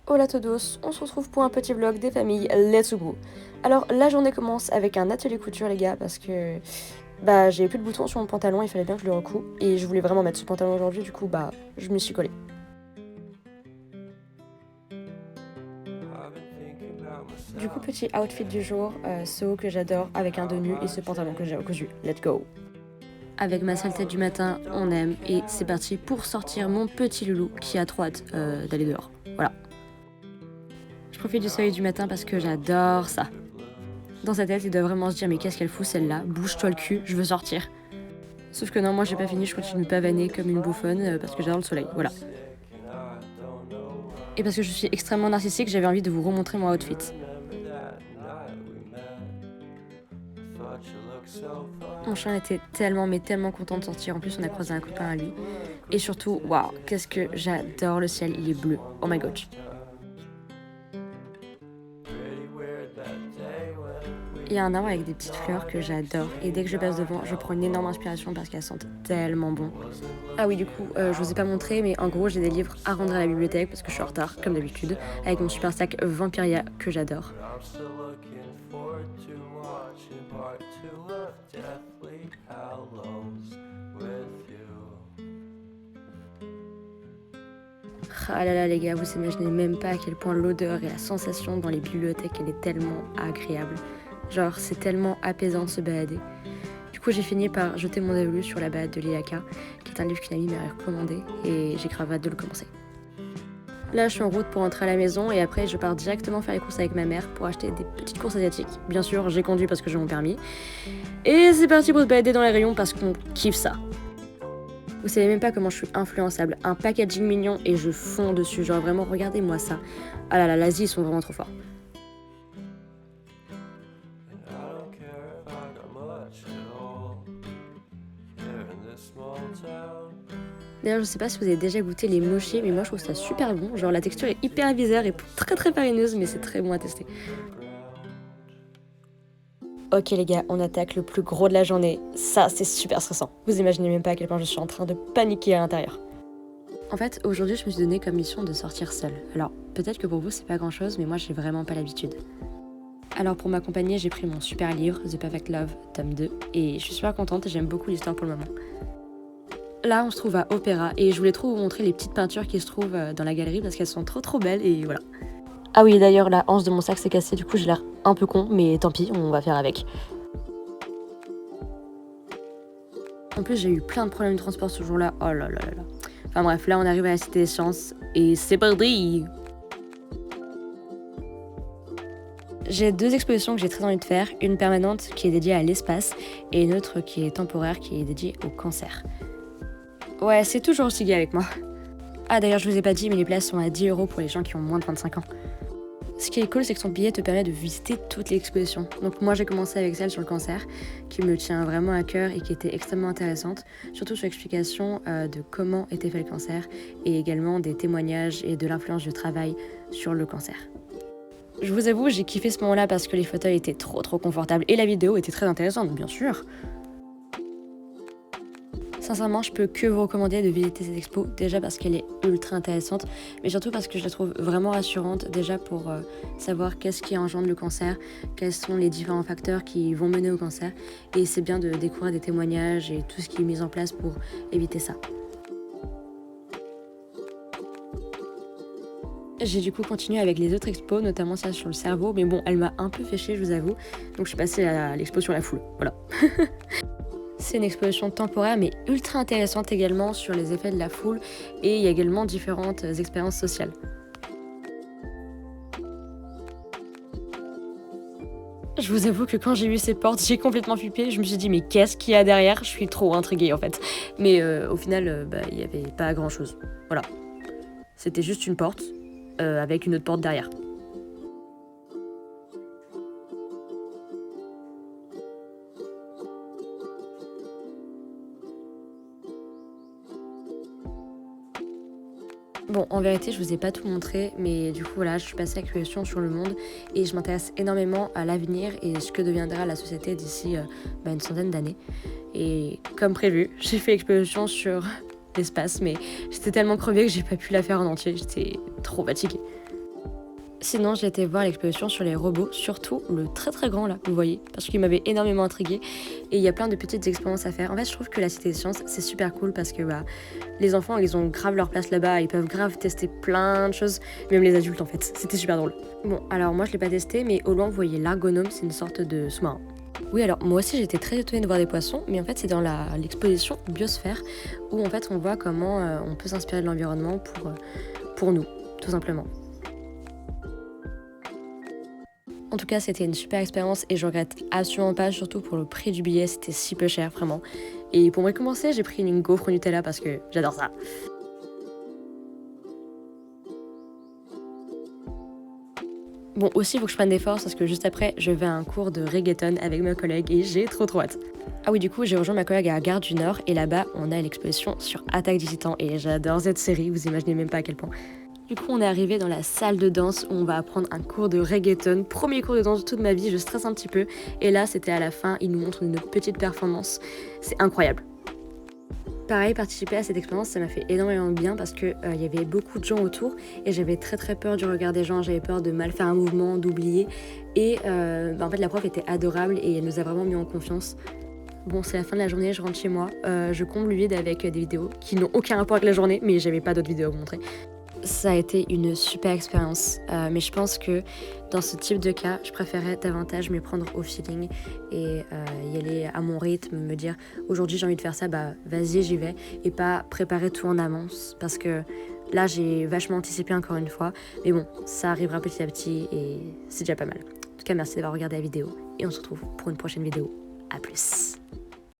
Hola todos, on se retrouve pour un petit vlog des familles, let's go. Alors la journée commence avec un atelier couture les gars parce que j'ai plus de boutons sur mon pantalon, il fallait bien que je le recoue et je voulais vraiment mettre ce pantalon aujourd'hui, du coup je m'y suis collée. Du coup petit outfit du jour, ce haut que j'adore avec un dos nu et ce pantalon que j'ai recousu, let's go. Avec ma sale tête du matin, on aime et c'est parti pour sortir mon petit loulou qui a trop hâte d'aller dehors, voilà. Je profite du soleil du matin parce que j'adore ça. Dans sa tête, il doit vraiment se dire mais qu'est-ce qu'elle fout celle-là, bouge-toi le cul, je veux sortir. Sauf que non, moi j'ai pas fini, je continue de pavaner comme une bouffonne parce que j'adore le soleil, voilà. Et parce que je suis extrêmement narcissique, j'avais envie de vous remontrer mon outfit. Mon chien était tellement content de sortir, en plus on a croisé un copain à lui. Et surtout, waouh, qu'est-ce que j'adore le ciel, il est bleu, oh my god. Il y a un arbre avec des petites fleurs que j'adore et dès que je passe devant, je prends une énorme inspiration parce qu'elles sentent tellement bon. Ah oui, du coup, je vous ai pas montré, mais en gros, j'ai des livres à rendre à la bibliothèque parce que je suis en retard, comme d'habitude, avec mon super sac Vampiria que j'adore. Ah là là les gars, vous imaginez même pas à quel point l'odeur et la sensation dans les bibliothèques, elle est tellement agréable. Genre, c'est tellement apaisant de se balader. Du coup, j'ai fini par jeter mon dévolu sur la balade de Liaka, qui est un livre qu'une amie m'a recommandé, et j'ai grave hâte de le commencer. Là, je suis en route pour rentrer à la maison, et après, je pars directement faire les courses avec ma mère pour acheter des petites courses asiatiques. Bien sûr, j'ai conduit parce que j'ai mon permis. Et c'est parti pour se balader dans les rayons parce qu'on kiffe ça. Vous savez même pas comment je suis influençable. Un packaging mignon et je fonds dessus. Genre vraiment, regardez-moi ça. Ah là là, l'Asie, ils sont vraiment trop forts. D'ailleurs, je sais pas si vous avez déjà goûté les mochis, mais moi je trouve ça super bon. Genre la texture est hyper bizarre et très farineuse, mais c'est très bon à tester. Ok les gars, on attaque le plus gros de la journée. Ça, c'est super stressant. Vous imaginez même pas à quel point je suis en train de paniquer à l'intérieur. En fait, aujourd'hui, je me suis donné comme mission de sortir seule. Alors, peut-être que pour vous, c'est pas grand-chose, mais moi, j'ai vraiment pas l'habitude. Alors, pour m'accompagner, j'ai pris mon super livre, The Perfect Love, tome 2, et je suis super contente et j'aime beaucoup l'histoire pour le moment. Là, on se trouve à Opéra, et je voulais trop vous montrer les petites peintures qui se trouvent dans la galerie parce qu'elles sont trop belles, et voilà. Ah oui, d'ailleurs, la hanche de mon sac s'est cassée, du coup, j'ai l'air un peu con, mais tant pis, on va faire avec. En plus, j'ai eu plein de problèmes de transport ce jour-là, oh là là là. Enfin bref, là, on arrive à la Cité des Sciences, et c'est parti! J'ai deux expositions que j'ai très envie de faire, une permanente qui est dédiée à l'espace et une autre qui est temporaire qui est dédiée au cancer. Ouais, c'est toujours aussi gay avec moi. Ah d'ailleurs, je vous ai pas dit, mais les places sont à 10 € pour les gens qui ont moins de 25 ans. Ce qui est cool, c'est que son billet te permet de visiter toute l'exposition. Donc moi, j'ai commencé avec celle sur le cancer, qui me tient vraiment à cœur et qui était extrêmement intéressante, surtout sur l'explication de comment était fait le cancer et également des témoignages et de l'influence du travail sur le cancer. Je vous avoue, j'ai kiffé ce moment-là parce que les fauteuils étaient trop confortables et la vidéo était très intéressante, bien sûr. Sincèrement, je peux que vous recommander de visiter cette expo, déjà parce qu'elle est ultra intéressante, mais surtout parce que je la trouve vraiment rassurante, déjà pour savoir qu'est-ce qui engendre le cancer, quels sont les différents facteurs qui vont mener au cancer, et c'est bien de découvrir des témoignages et tout ce qui est mis en place pour éviter ça. J'ai du coup continué avec les autres expos, notamment celle sur le cerveau, mais bon, elle m'a un peu fait chier, je vous avoue, donc je suis passée à l'expo sur la foule, voilà. C'est une exposition temporaire, mais ultra intéressante également sur les effets de la foule, et il y a également différentes expériences sociales. Je vous avoue que quand j'ai vu ces portes, j'ai complètement flippé, je me suis dit mais qu'est-ce qu'il y a derrière? Je suis trop intriguée en fait. Mais au final, il n'y avait pas grand chose, voilà. C'était juste une porte, avec une autre porte derrière. Bon, en vérité, je vous ai pas tout montré, mais du coup, voilà, je suis passée à l'exposition sur le monde et je m'intéresse énormément à l'avenir et ce que deviendra la société d'ici une centaine d'années. Et comme prévu, j'ai fait l'exposition sur l'espace, mais j'étais tellement crevée que j'ai pas pu la faire en entier, j'étais trop fatiguée. Sinon, j'ai été voir l'exposition sur les robots, surtout le très très grand là, vous voyez, parce qu'il m'avait énormément intriguée et il y a plein de petites expériences à faire. En fait, je trouve que la Cité des Sciences, c'est super cool parce que les enfants, ils ont grave leur place là-bas, ils peuvent grave tester plein de choses, même les adultes en fait, c'était super drôle. Bon, alors moi je l'ai pas testé, mais au loin, vous voyez l'Argonome, c'est une sorte de sous-marin. Oui, alors moi aussi j'étais très étonnée de voir des poissons, mais en fait c'est dans l'exposition Biosphère où en fait on voit comment on peut s'inspirer de l'environnement pour nous, tout simplement. En tout cas, c'était une super expérience et je regrette absolument pas, surtout pour le prix du billet, c'était si peu cher, vraiment. Et pour me récompenser, j'ai pris une gaufre au Nutella parce que j'adore ça. Bon, aussi, il faut que je prenne des forces parce que juste après, je vais à un cours de reggaeton avec ma collègue et j'ai trop hâte. Ah oui, du coup, j'ai rejoint ma collègue à la Gare du Nord et là-bas, on a l'exposition sur Attaque des Titans et j'adore cette série, vous imaginez même pas à quel point. Du coup, on est arrivé dans la salle de danse où on va apprendre un cours de reggaeton. Premier cours de danse de toute ma vie, je stresse un petit peu. Et là, c'était à la fin, ils nous montrent une petite performance. C'est incroyable. Pareil, participer à cette expérience, ça m'a fait énormément de bien parce que il y avait beaucoup de gens autour et j'avais très peur du regard des gens, j'avais peur de mal faire un mouvement, d'oublier. Et en fait, la prof était adorable et elle nous a vraiment mis en confiance. Bon, c'est la fin de la journée, je rentre chez moi. Je comble le vide avec des vidéos qui n'ont aucun rapport avec la journée, mais j'avais pas d'autres vidéos à vous montrer. Ça a été une super expérience, mais je pense que dans ce type de cas, je préférais davantage me prendre au feeling et y aller à mon rythme, me dire aujourd'hui j'ai envie de faire ça, bah vas-y j'y vais, et pas préparer tout en avance parce que là j'ai vachement anticipé encore une fois, mais bon, ça arrivera petit à petit et c'est déjà pas mal. En tout cas, merci d'avoir regardé la vidéo et on se retrouve pour une prochaine vidéo. À plus.